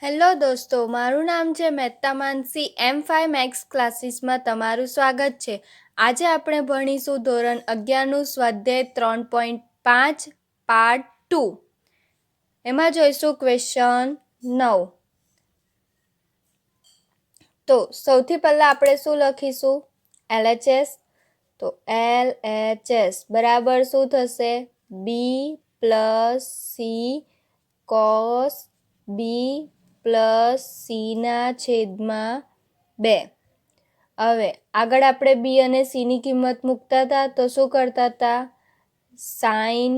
Hello દોસ્તો, મારું નામ છે મહેતા માનસી. M5 મેક્સ ક્લાસીસમાં તમારું સ્વાગત છે. આજે આપણે ભણીશું ધોરણ 11નું સ્વાધ્યાય 3.5 પાર્ટ 2. એમાં જોઈશું ક્વેશ્ચન 9. તો સૌથી પહેલાં આપણે શું લખીશું? LHS. તો LHS બરાબર શું થશે? B plus C cos B plus સીના છેદમાં 2. હવે આગળ આપણે બી અને સીની કિંમત મૂકતા હતા તો શું કરતા હતા? સાઈન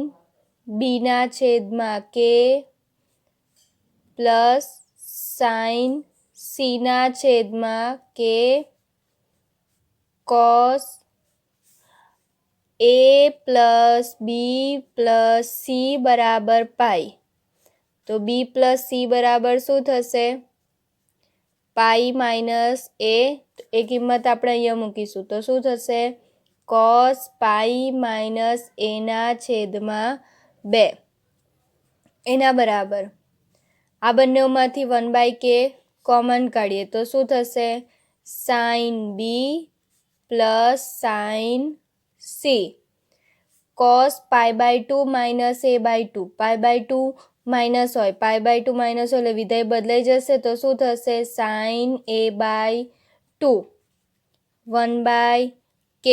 બીના છેદમાં કે પ્લસ સાઈન સીના છેદમાં કે cos A plus B plus C બરાબર પાઈ. તો બી પ્લસ સી બરાબર શું થશે? પાઈ માઇનસ એ કિંમત આપણે અહીંયા મૂકીશું તો શું થશે? કોસ પાઈ માઇનસ એના છેદમાં 2 એના બરાબર. આ બંનેમાંથી 1/k કોમન કાઢીએ તો શું થશે? Sine B plus sine C cos π/2 minus a/2. π/2 minus હોય, π/2 માઇનસ હોય એટલે વિધેય બદલાઈ જશે તો શું થશે? Sine a/2 1/k.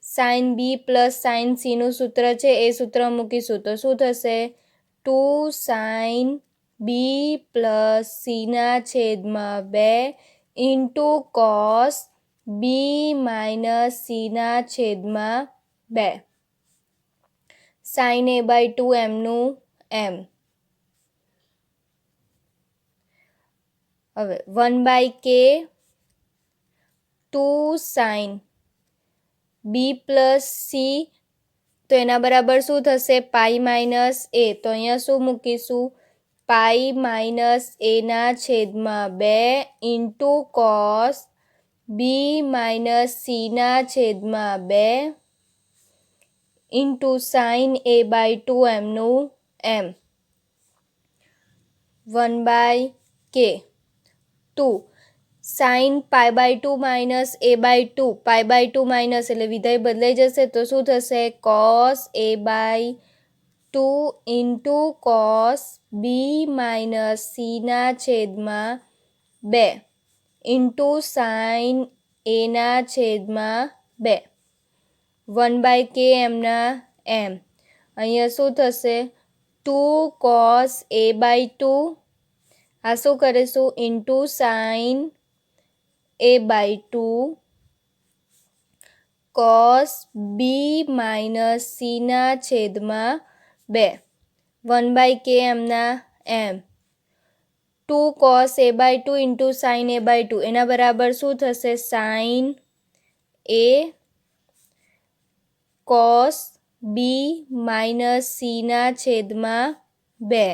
Sine B plus sine સીનું સૂત્ર છે એ સૂત્ર મૂકીશું તો શું થશે? 2 સાઈન બી પ્લસ સીના છેદમાં 2 ઇન્ટુ કોસ બી માઇનસ સીના છેદમાં 2. સાઈન a/2 એમનું એમ. હવે 1/k 2 sine B plus C તો એના બરાબર શું થશે? Pi minus A. તો અહીંયા શું મૂકીશું? પાઈ માઇનસ એના છેદમાં 2 ઇન્ટુ કોસ બી માઇનસ સીના છેદમાં 2 ઇન્ટુ સાઈન a/2 એમનું એમ. 1/k 2 sine π/2 minus a/2. π/2 minus એટલે વિધેય બદલાઈ જશે તો શું થશે? Cos a/2 into cos B minus સીના છેદમાં 2 ઇન્ટુ સાઈન એના છેદમાં 2. 1/k એમના એમ. અહીંયા શું થશે? 2 કોસ a/2 આ શું કરીશું? Into sine a/2 cos B minus સીના છેદમાં 2. 1/k એમના એમ. 2 cos a/2 into sine a/2 એના બરાબર શું થશે? સાઈન એ કોસ બી માઇનસ સીના છેદમાં 2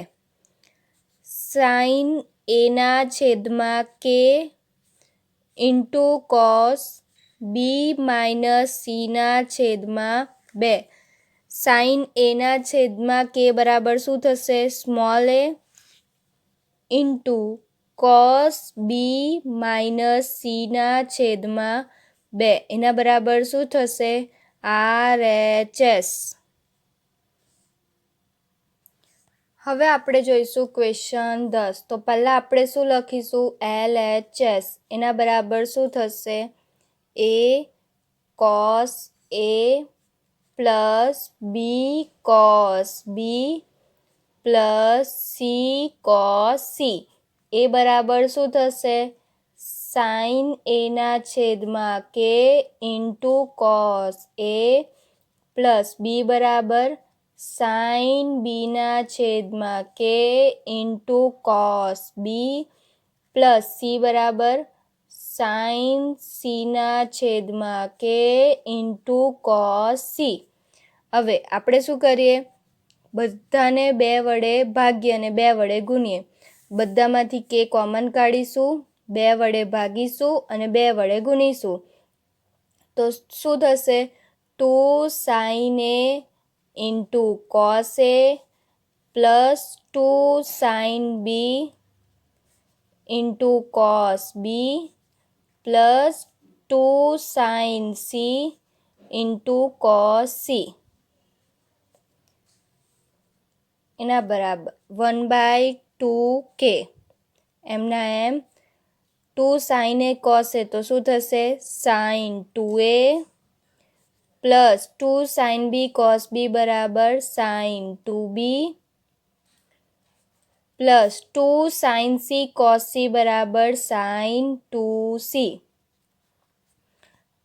સાઈન એના છેદમાં કે ઇન્ટુ કોસ બી માઇનસ સીના છેદમાં 2. સાઈન એના છેદમાં કે બરાબર શું થશે? સ્મોલ એ ઇન્ટુ કોસ બી માઇનસ સીના છેદમાં 2 એના બરાબર શું થશે? RHS. હવે આપણે જોઈશું ક્વેશ્ચન 10. તો પહેલાં આપણે શું લખીશું? LHS એના બરાબર શું થશે? A cos A plus B cos B plus C cos C એ બરાબર શું થશે? સાઈન એના છેદમાં કે into cos A plus B બરાબર સાઈન બીના છેદમાં કે into cos B plus C બરાબર સાઈન સીના છેદમાં કે ઇન્ટુ કોસ સી. હવે આપણે શું કરીએ? બધાને 2 વડે ભાગીએ અને 2 વડે ગુણીએ. બધામાંથી કે કોમન કાઢીશું, 2 વડે ભાગીશું અને 2 વડે ગુણીશું તો શું થશે? 2 sine A into cos A plus 2 sine B into cos B plus 2 sin c into cos C एना बराबर 1/2k एमना एम 2 sin ए cos ए तो शू थशे sin 2a plus 2 sin b cos b बराबर sin 2b plus 2 sin c cos c बराबर sin 2c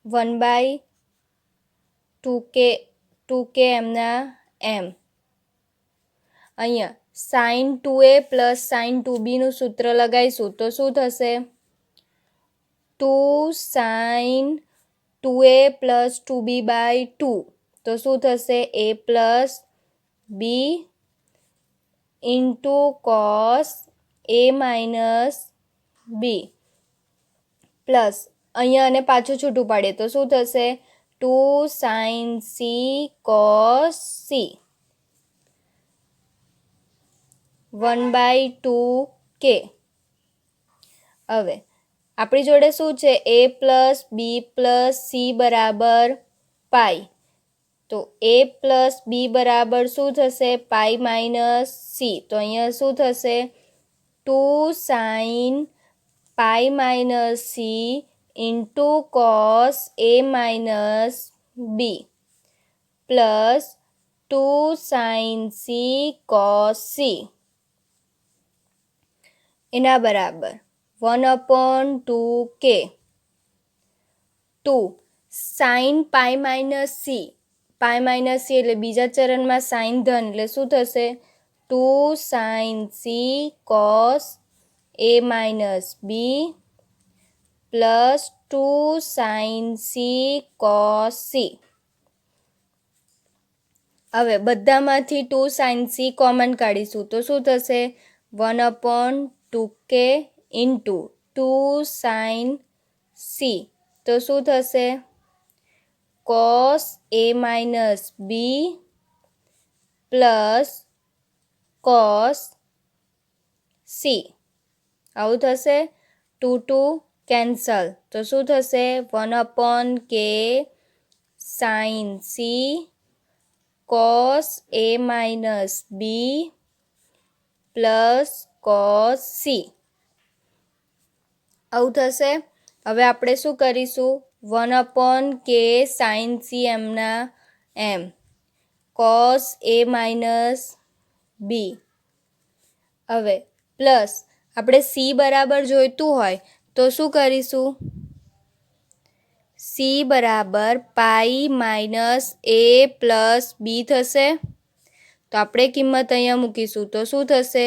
1/2k એમના એમ અહીંયા sin 2a plus sin 2b નું સૂત્ર લગાવીશું તો શું થશે 2 sin 2a પ્લસ 2b/2 તો શું થશે a plus b into cos a minus b plus અહીંયા અને પાછું છૂટું પાડીએ તો શું થશે 2 sin c cos c 1/2k હવે આપણી જોડે શું છે a plus b plus c બરાબર પાઈ તો a પ્લસ b બરાબર શું થશે પાઈ માઇનસ c તો અહીંયા શું થશે 2 sin pi minus c into cos a minus b plus 2 sin c cos c एना बराबर 1/2k 2 sin pi minus c एटले बीजा चरण में sin धन एटले शुं थशे 2 sin c cos a minus b plus 2 sin c cos c હવે બધામાંથી 2 sin c કોમન કાઢીશું તો શું થશે 1/2k ઇન્ટુ 2 sin c તો શું થશે cos a minus b plus cos c આવું થશે 2 કેન્સલ તો શું થશે 1/k sin c cos a minus b plus cos c આવું થશે હવે આપણે શું કરીશું 1/k sin c એમના એમ cos a માઇનસ b હવે પ્લસ આપણે c બરાબર જોઈતું હોય તો શું કરીશું c બરાબર pi minus a plus b થશે તો આપણે કિંમત અહીંયા મૂકીશું તો શું થશે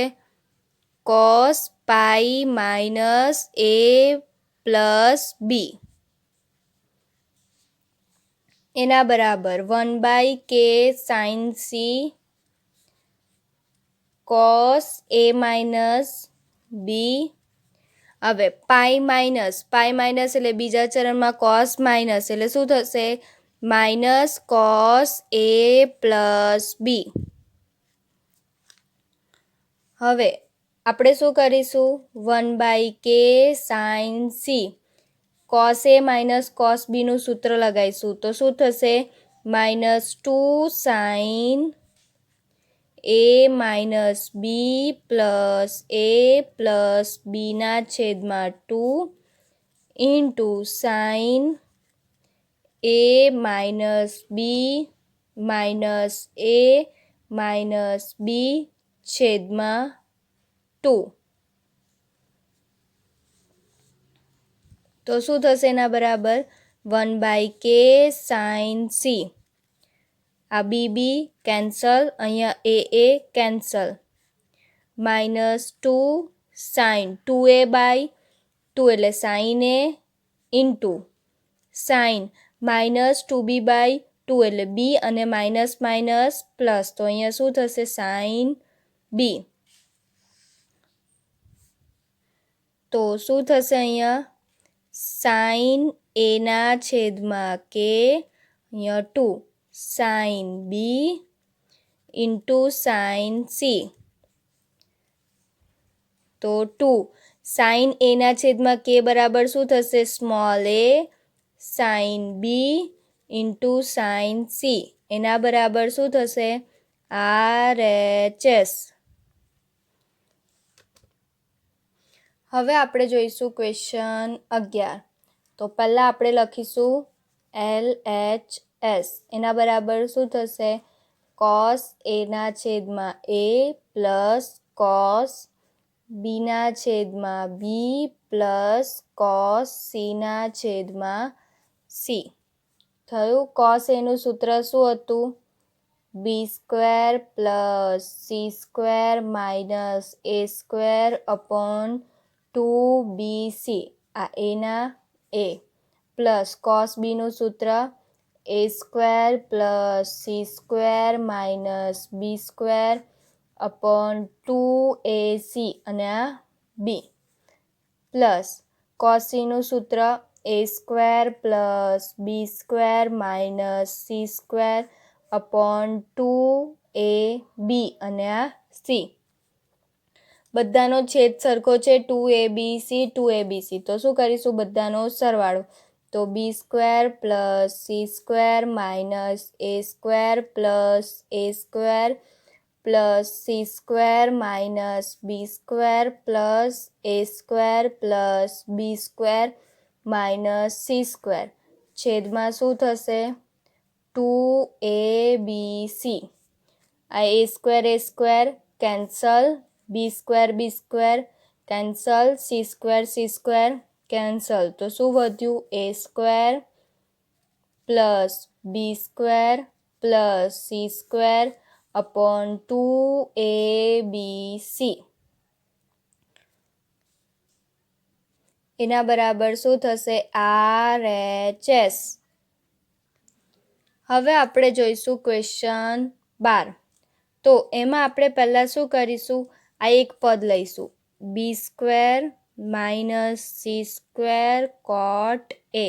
cos pi minus a plus b એના બરાબર 1/k sin c cos a minus b હવે પાઈ માઇનસ એટલે બીજા ચરણમાં cos માઇનસ એટલે શું થશે minus cos a plus b હવે આપણે શું કરીશું 1/k sin c cos a minus cos b નું સૂત્ર લગાવીશું તો શું થશે -2 sin a minus b plus a plus b ના છેદમાં 2 into sin a minus b minus a minus b છેદમાં 2 તો શું થશે એના બરાબર 1/k sin c આ b કેન્સલ અહીંયા a કેન્સલ -2 sin 2a/2 એટલે sin a into sin -2b/2 એટલે b અને માઇનસ માઇનસ પ્લસ તો અહીંયા શું થશે sin b તો શું થશે અહીંયા sin a ના છેદમાં k અહીંયા 2 sin b into sin c તો 2 સાઇન એના છેદમાં કે બરાબર શું થશે? Small A sine B into sine C એના બરાબર શું થશે? RHS. હવે આપણે જોઈશું ક્વેશ્ચન 11. તો પહેલાં આપણે લખીશું LHS એના બરાબર શું થશે? કોસ એના છેદમાં એ પ્લસ કોસ બીના છેદમાં બી પ્લસ કોસ સીના છેદમાં સી. થયું? કોસ એનું સૂત્ર શું હતું? B square plus C square minus A square upon 2BC. આ એના એ પ્લસ કોસ બીનું સૂત્ર A square plus C square minus B square upon 2AC અને આ બી પ્લસ કોસ સીનું સૂત્ર A square plus B square minus C square upon 2AB અને આ સી. બધાનો છેદ સરખો છે 2ABC. તો શું કરીશું? બધાનો સરવાળો. તો B square plus C square minus A square plus A square plus C square minus B square plus A square plus B square minus C square છેદમાં શું થશે? 2ABC. આ A square cancel, B square cancel, C square cancel. તો શું વધ્યું? A square plus B square plus C square upon 2ABC એના બરાબર શું થશે? RHS. હવે આપણે જોઈશું ક્વેશ્ચન 12. તો એમાં આપણે પહેલાં શું કરીશું? આ એક પદ લઈશું B square minus C square cot A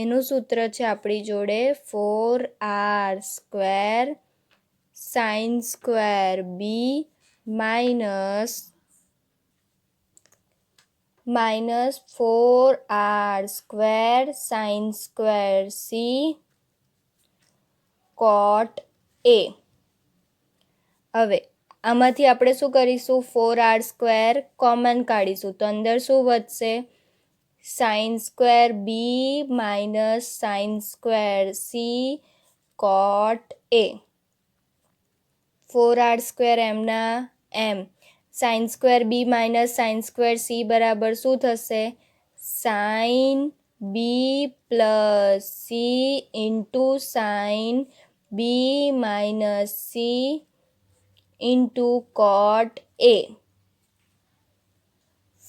એનું સૂત્ર છે આપણી જોડે 4R square sine square B minus 4R square sine square C cot A. હવે આમાંથી આપણે શું કરીશું? 4R સ્ક્વેર કોમન કાઢીશું તો અંદર શું વધશે? Sine square B minus sine square C cot A. 4R square એમના એમ. Sine square B minus sine square C બરાબર શું થશે? Sine B plus C into sine B minus C into cot A.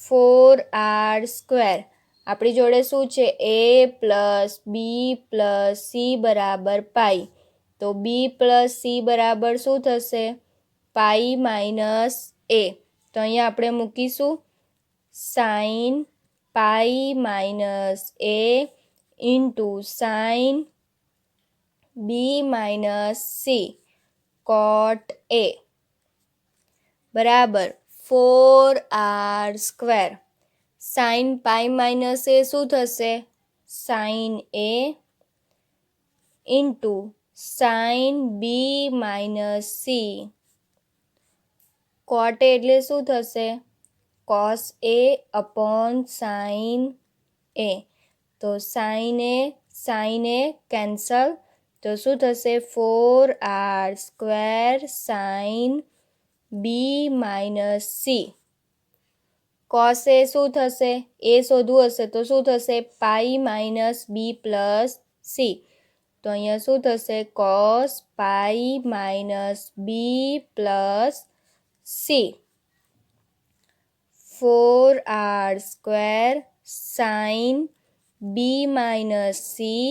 4R square આપણી જોડે શું છે? A plus B plus C બરાબર પાઈ. તો બી પ્લસ સી બરાબર શું થશે? Pi minus A. તો અહીંયા આપણે મૂકીશું sine pi minus A into sine B minus C cot A બરાબર 4R square. Sine pi minus A શું થશે? Sine A into sine B minus C cot A એટલે શું થશે? Cos A upon sine A. તો sine A cancel. તો શું થશે? 4R square sine B minus C. Cos A શું થશે? એ શોધવું હશે તો શું થશે? Pi minus B plus C. તો અહીંયા શું થશે? Cos pi minus B plus C. 4R square sine B minus C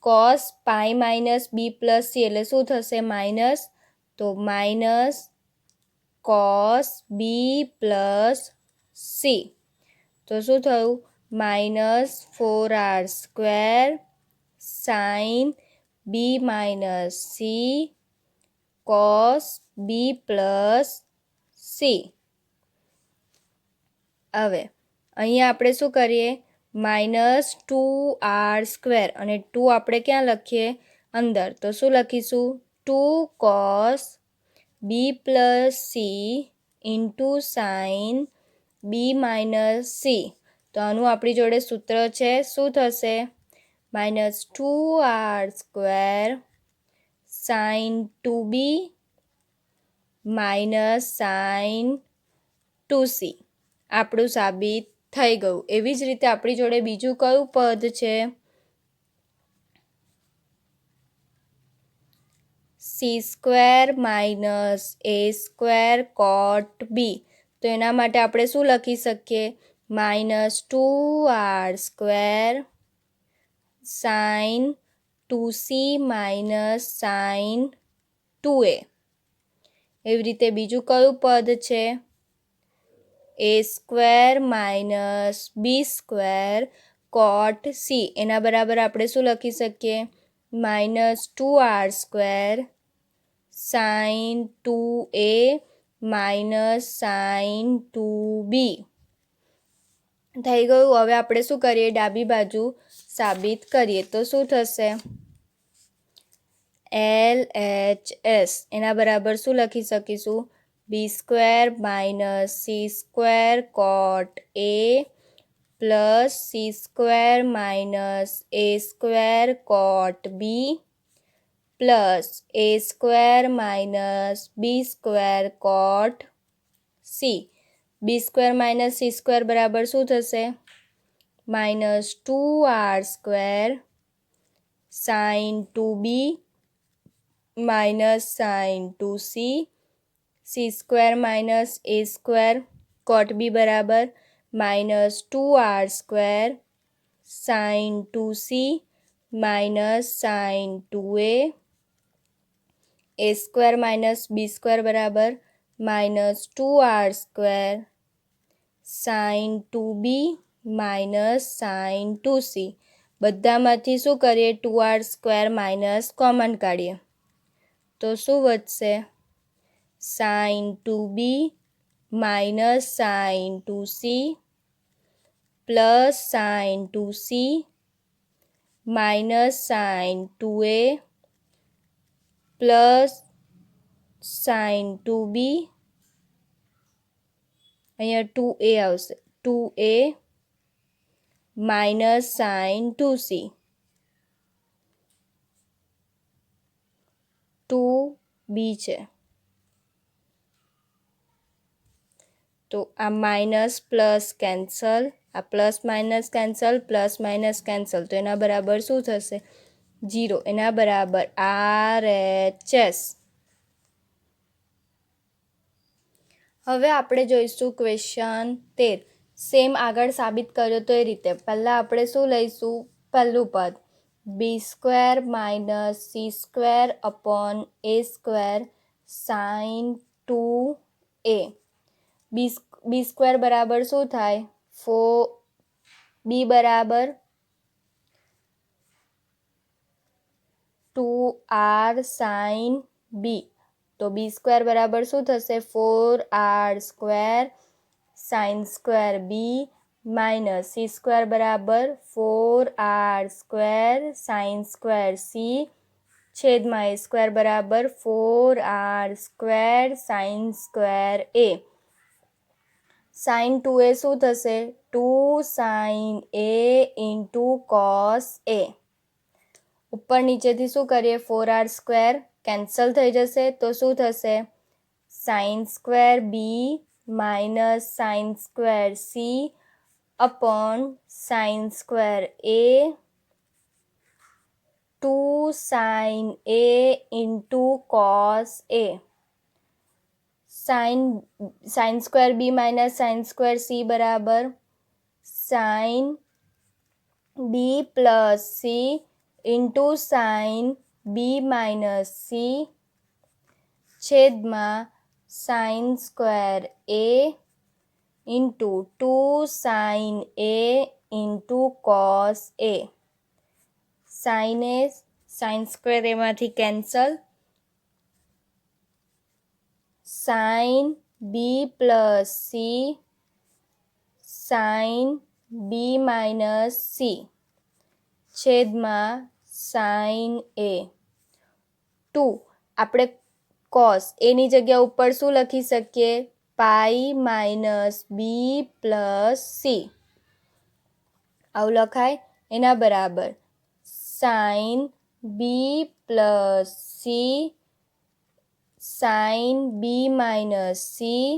cos pi minus B plus C એટલે શું થશે? માઇનસ. તો minus cos B plus C. તો શું થયું? Minus 4R square sine B minus C cos B plus C. હવે અહીંયા આપણે શું કરીએ, -2r² અને 2 આપણે ક્યાં લખીએ, અંદર. તો શું લખીશું, 2 cos b + c into sign b - c. તો આનું આપણી જોડે સૂત્ર છે, શું થશે, -2r² sin 2b - sin 2c. આપણું સાબિત થઈ ગયું. એવી જ રીતે આપણી જોડે બીજું કયું પદ છે, c² - a² cot b. તો એના માટે આપણે શું લખી શકીએ, -2r² sin 2c - sin 2a. એવી રીતે બીજું કયું પદ છે, a² - b² cot c. એના બરાબર આપણે શું લખી શકીએ, -2r² sin 2a - sin 2b. થઈ ગયું. હવે આપણે શું કરીએ, ડાબી બાજુ સાબિત કરીએ. તો શું થશે, LHS એના બરાબર શું લખી શકીશું, b² - c² cot a + c² - a² cot b + a² - b² cot c. b² - c² બરાબર શું થશે, -2r² sin 2b - sin 2c c² - a² cot b બરાબર -2r² sin 2c - sin 2a a² - b² બરાબર -2r² sin 2b - sin 2c. બધામાંથી શું કરીએ, 2r² - common કાઢીએ. તો શું વધશે, sin 2b - sin 2c + sin 2c - sin 2a + sin 2b. અહીંયા 2a આવશે, 2a - sin 2c 2b છે. તો આ માઇનસ પ્લસ કેન્સલ, આ plus minus cancel, plus minus cancel. તો એના બરાબર શું થશે, 0. એના બરાબર RHS. હવે આપણે જોઈશું ક્વેશ્ચન 13. સેમ આગળ સાબિત કર્યો તો એ રીતે. પહેલાં આપણે શું લઈશું, પહેલું પદ b² - c² / a² sin 2a. b² બરાબર શું થાય, b બરાબર 2r sin b. તો b² બરાબર શું થશે, 4r² sin² b - c² બરાબર 4r² sin² c છેદમાં a² બરાબર 4r² sin² a. sin 2a શું થશે, 2 sin a into cos a. ઉપર નીચેથી શું કરીએ, 4r² કેન્સલ થઈ જશે. તો શું થશે, sin² b - sin² c / sin² a 2 sin a into cos a. sin² b - sin² c બરાબર sin b + c into sin b - c છેદમાં sin² a into 2 sin a into cos a. sin a sin² એમાંથી cancel, sin b + c sine B minus C છેદમાં sine A 2 આપણે cos એની જગ્યા ઉપર શું લખી શકીએ pi minus B plus C આવું લખાય એના બરાબર sine B plus C sine B minus C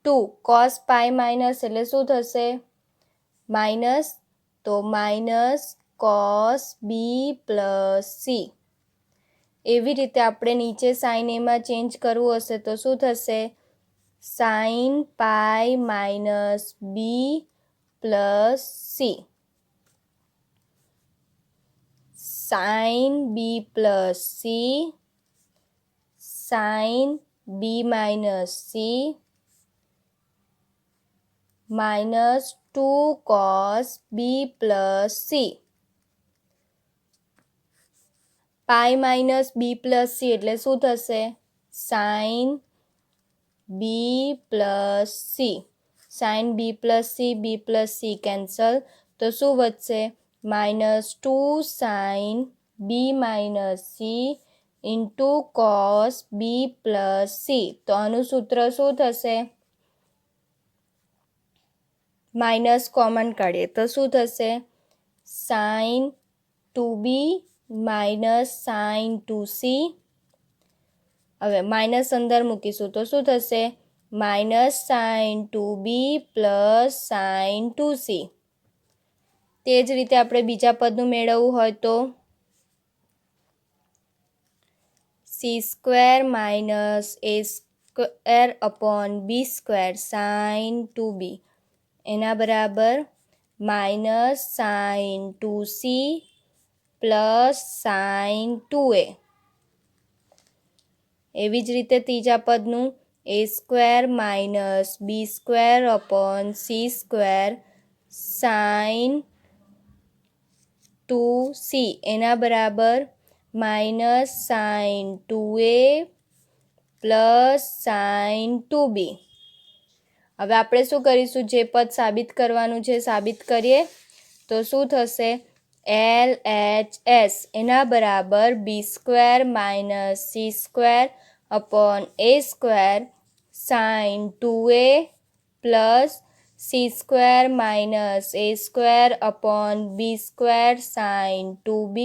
2 cos pi minus એટલે શું થશે માઇનસ તો minus cos B plus C એવી રીતે આપણે નીચે સાઇન એમાં ચેન્જ કરવું હશે તો શું થશે sine pi minus B plus C sine B plus C sine B minus C minus 2 cos B plus C pi minus B plus C એટલે શું થશે sine B plus C sine B plus C cancel તો શું વધશે minus 2 sine B minus C into cos B plus C તો આનું સૂત્ર શું થશે માઇનસ કોમન કાઢીએ તો શું થશે sign 2b minus sign 2c હવે માઇનસ અંદર મૂકીશું તો શું થશે minus sign 2b plus sign 2c તે જ રીતે આપણે બીજા પદનું મેળવવું હોય તો C square minus A square upon B square sine 2b એના બરાબર minus sign 2c plus sign 2a એવી જ રીતે ત્રીજા પદનું A square minus B square upon C square sine 2c એના બરાબર minus sign 2a plus sign 2b હવે આપણે શું કરીશું જે પદ સાબિત કરવાનું છે સાબિત કરીએ તો શું થશે LHS એના બરાબર B square minus C square upon A square sine 2a plus C square minus A square upon B square sine 2b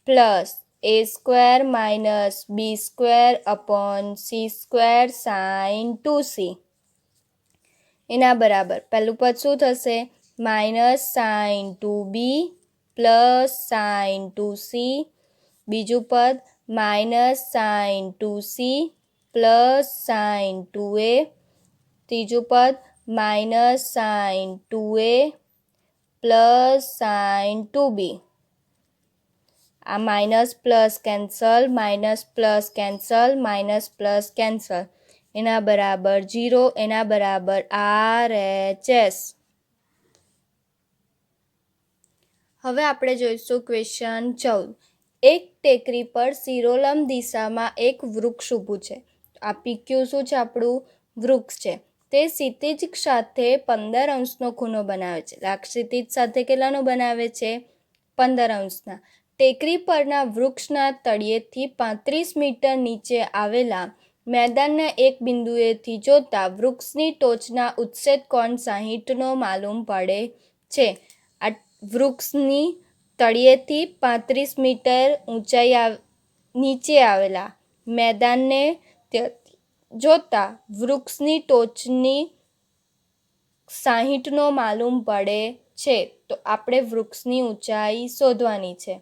plus A square minus B square upon C square sine 2c એના બરાબર પહેલું પદ શું થશે minus sign 2b plus sign 2c બીજું પદ minus sign 2c plus sign 2a ત્રીજું પદ minus sign 2a plus sign 2b આ minus plus cancel minus plus cancel minus plus cancel એના બરાબર 0 એના બરાબર RHS હવે આપણે જોઈશું ક્વેશ્ચન 14 એક ટેકરી પર શિરોલંબ દિશામાં એક વૃક્ષ ઊભું છે આ PQ શું છે આપણું વૃક્ષ છે તે ક્ષિતિજ સાથે 15 અંશનો ખૂણો બનાવે છે ક્ષિતિજ સાથે કેટલાનો બનાવે છે 15 અંશના ટેકરી પરના વૃક્ષના તળિયેથી 35 મીટર નીચે આવેલા મેદાનના એક બિંદુએથી જોતા વૃક્ષની ટોચના ઉચ્છેદ કોણ 60નો માલુમ પડે છે આ વૃક્ષની તળિયેથી 35 મીટર ઊંચાઈ નીચે આવેલા મેદાનને જોતા વૃક્ષની ટોચની 60નો માલુમ પડે છે તો આપણે વૃક્ષની ઊંચાઈ શોધવાની છે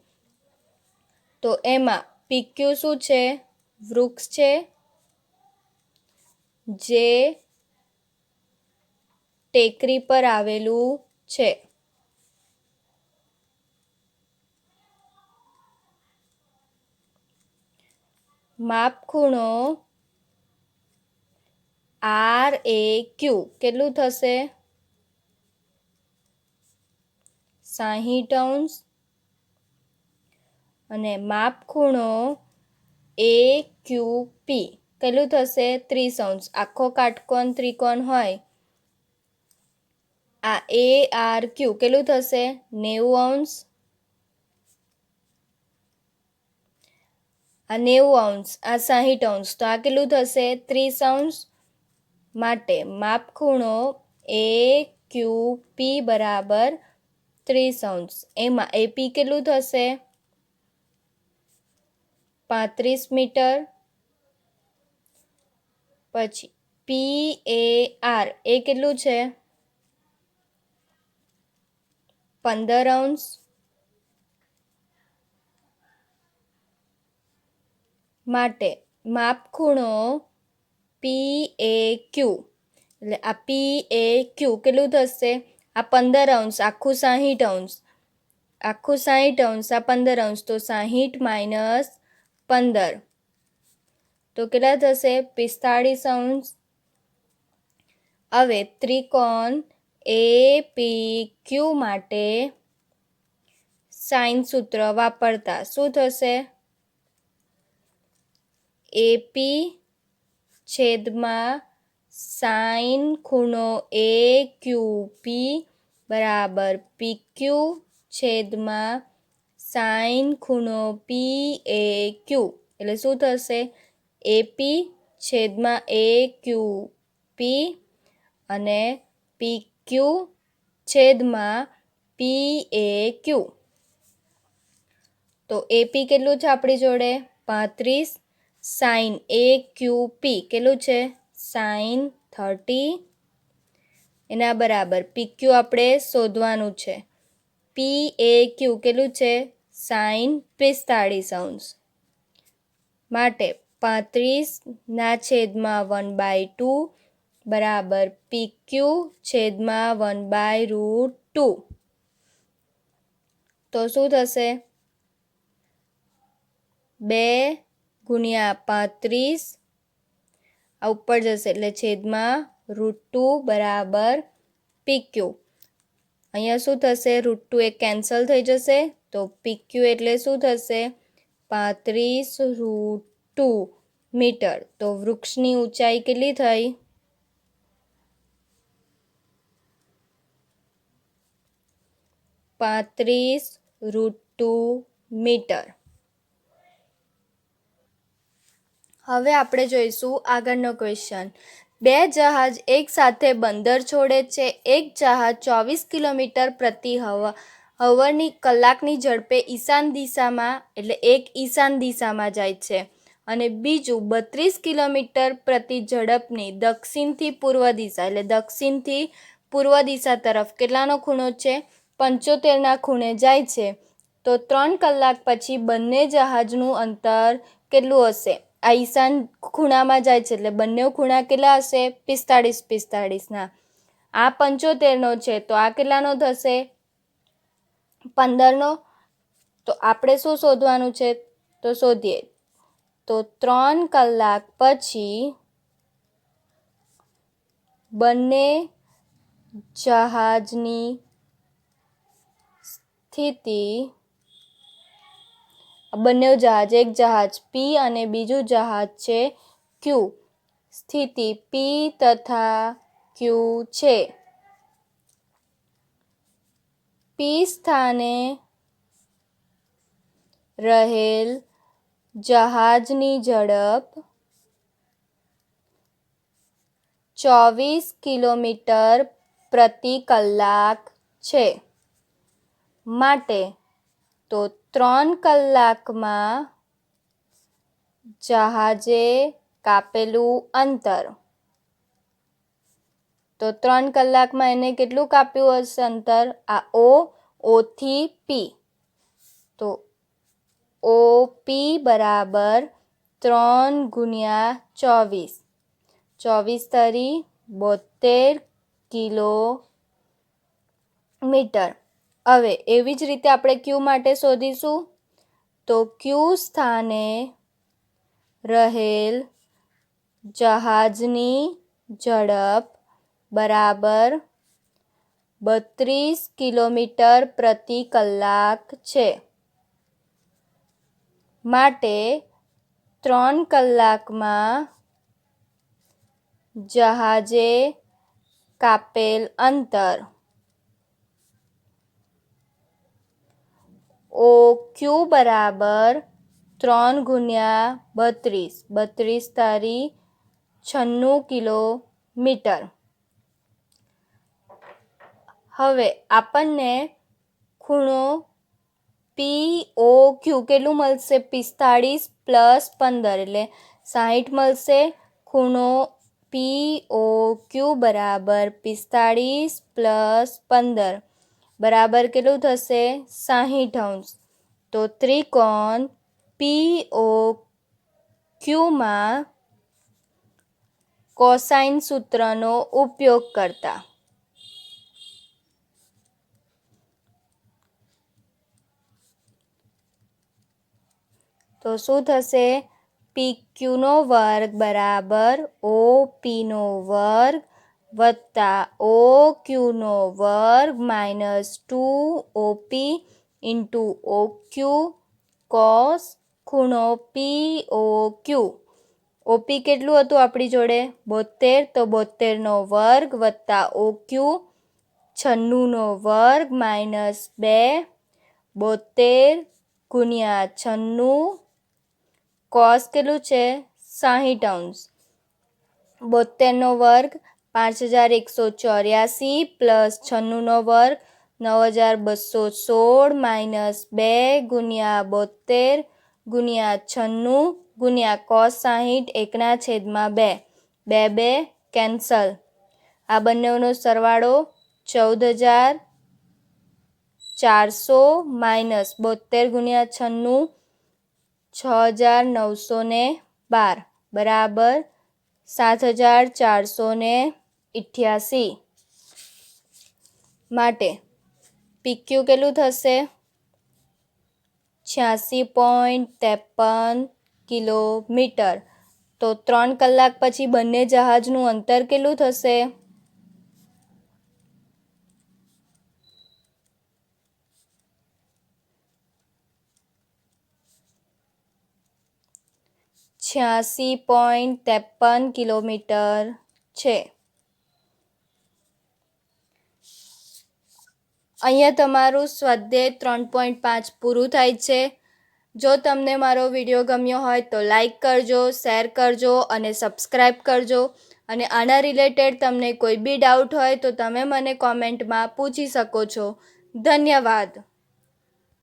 તો એમાં PQ શું છે વૃક્ષ છે જે ટેકરી પર આવેલું છે માપખૂણો RAQ કેટલું થશે 60 અંશ અને માપખૂણો AQP કેટલું થશે 30 અંશ આખો કાટકોણ ત્રિકોણ હોય આ ARQ કેટલું થશે? 90 અંશ. આ 90 અંશ, આ 60 અંશ, તો આ કેટલું થશે? 30 અંશ. માટે માપખૂણો AQP બરાબર 30 અંશ. એમાં AP કેટલું થશે? 35 મીટર. પછી PAR એ કેટલું છે? 15 અંશ. માટે માપખૂણો PAQ, એટલે આ PAQ કેટલું થશે? આ 15 અંશ, આખું 60 અંશ, આખું 60 અંશ, આ 15 અંશ, તો 60 માઇનસ 15 તો કેટલા થશે? 45 અંશ. હવે ત્રિકોણ APQ માટે સાઇન સૂત્ર વાપરતા શું થશે? AP છેદમાં સાઇન ખૂણો AQP બરાબર PQ છેદમાં સાઇન ખૂણો PAQ. એટલે શું થશે? AP છેદમાં AQP અને PQ છેદમાં PAQ. તો AP કેટલું છે આપણી જોડે? 35. સાઇન AQP કેટલું છે? સાઇન 30. એના બરાબર PQ આપણે શોધવાનું છે. PAQ કેટલું છે? સાઇન 45 અંશ. માટે 35 છેદમાં 1/2 બરાબર PQ છેદમાં 1/√2. તો શું થશે? 2 ગુણ્યા 35 આ ઉપર જશે એટલે છેદમાં √2 બરાબર PQ. અહીંયા શું થશે? √2 એ કેન્સલ થઈ જશે તો PQ એટલે શું થશે? 35√2 મીટર. તો વૃક્ષની ઊંચાઈ કેટલી થઈ? 35√2 મીટર. હવે આપણે જોઈશું આગળનો ક્વેશ્ચન. 2 જહાજ એક સાથે બંદર છોડે છે. એક જહાજ 24 કિલોમીટર પ્રતિ હવરની કલાકની ઝડપે ઈશાન દિશામાં, એટલે એક ઈશાન દિશામાં જાય છે અને બીજું 32 કિલોમીટર પ્રતિ ઝડપની દક્ષિણથી પૂર્વ દિશા, એટલે દક્ષિણથી પૂર્વ દિશા તરફ કેટલાનો ખૂણો છે? 75ના ખૂણે જાય છે. તો 3 કલાક પછી બંને જહાજનું અંતર કેટલું હશે? આ ઈશાન ખૂણામાં જાય છે એટલે બંને ખૂણા કેટલા હશે? 45-45ના. આ 75નો છે તો આ કેટલાનો થશે? 15નો. તો આપણે શું શોધવાનું છે? તો શોધીએ. તો 3 કલાક પછી બંને જહાજની સ્થિતિ, બંને જહાજ, એક જહાજ P અને બીજું જહાજ છે Q, સ્થિતિ P તથા Q છે. P સ્થાને રહેલ જહાજની ઝડપ 24 કિલોમીટર પ્રતિ કલાક છે. માટે તો 3 કલાકમાં જહાજે કાપેલું અંતર, તો 3 કલાકમાં એને કેટલું કાપ્યું હશે અંતર? આ O થી P. તો OP બરાબર 3 ગુણ્યા 24, 24 * 72 કિલોમીટર. હવે એવી જ રીતે આપણે Q માટે શોધીશું. તો Q સ્થાને રહેલ જહાજની ઝડપ બરાબર 32 કિલોમીટર પ્રતિ કલાક છે. માટે 3 કલાકમાં જહાજે કાપેલ અંતર ओ क्यू बराबर 3 ગુણ્યા 32, 32 તારી 96 કિલોમીટર. હવે આપણને ખૂણો POQ કેટલું મળશે? 45 પ્લસ 15 એટલે 60 મળશે. ખૂણો POQ બરાબર 45 પ્લસ 15 બરાબર કેટલું થશે? 60°. તો ત્રિકોણ POQમાં કોસાઇન સૂત્રનો ઉપયોગ કરતા તો શું થશે? PQનો વર્ગ બરાબર OPનો વર્ગ વત્તા OQનો વર્ગ minus 2OP into OQ cos ખૂણો POQ. OP કેટલું હતું આપણી જોડે? 72, તો 72નો વર્ગ વત્તા OQ 96નો વર્ગ માઇનસ 2, 72 ગુણ્યા 96 કોસ કેટલું છે? 60°. 72નો વર્ગ 5184 પ્લસ 96નો વર્ગ 9216 માઇનસ 2 ગુણ્યા 72 ગુણ્યા 96 ગુણ્યા કોસ 60 1/2. 2 કેન્સલ. આ બંનેનો સરવાળો 14400 માઇનસ 72 ગુણ્યા 96 6912 બરાબર 7488. માટે PQ કેટલું થશે? 86.53 કિલોમીટર. તો 3 કલાક પછી બંને જહાજનું અંતર કેટલું થશે? 86.53 કિલોમીટર છે. અહીંયા તમારું સ્વાધ્યાય 3.5 પૂરું થાય છે. જો તમને મારો વિડીયો ગમ્યો હોય તો લાઈક કરજો, શેર કરજો અને સબસ્ક્રાઈબ કરજો. અને આના રિલેટેડ તમને કોઈ બી ડાઉટ હોય તો તમે મને કોમેન્ટમાં પૂછી શકો છો. ધન્યવાદ.